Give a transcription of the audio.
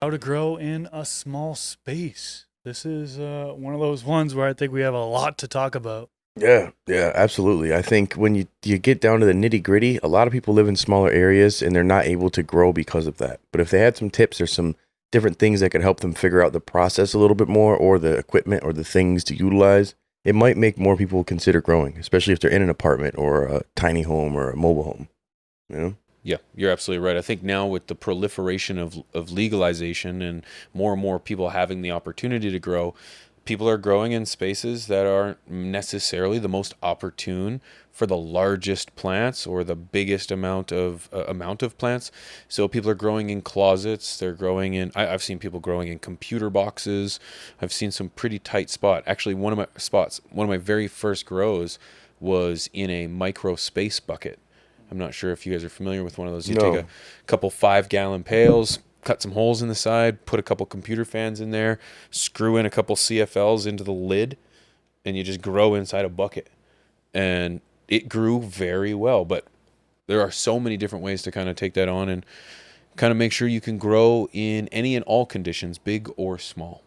How to grow in a small space. This is one of those ones where I think we have a lot to talk about. Yeah, yeah, absolutely. I think when you get down to the nitty gritty, a lot of people live in smaller areas and they're not able to grow because of that. But if they had some tips or some different things that could help them figure out the process a little bit more, or the equipment or the things to utilize, it might make more people consider growing, especially if they're in an apartment or a tiny home or a mobile home. You know? Yeah, you're absolutely right. I think now with the proliferation of legalization and more people having the opportunity to grow, people are growing in spaces that aren't necessarily the most opportune for the largest plants or the biggest amount of plants. So people are growing in closets. They're growing in. I've seen people growing in computer boxes. I've seen some pretty tight spot. Actually, one of my very first grows was in a micro space bucket. I'm not sure if you guys are familiar with one of those. You take a No. couple 5 gallon pails, cut some holes in the side, put a couple computer fans in there, screw in a couple CFLs into the lid, and you just grow inside a bucket. And it grew very well. But there are so many different ways to kind of take that on and kind of make sure you can grow in any and all conditions, big or small.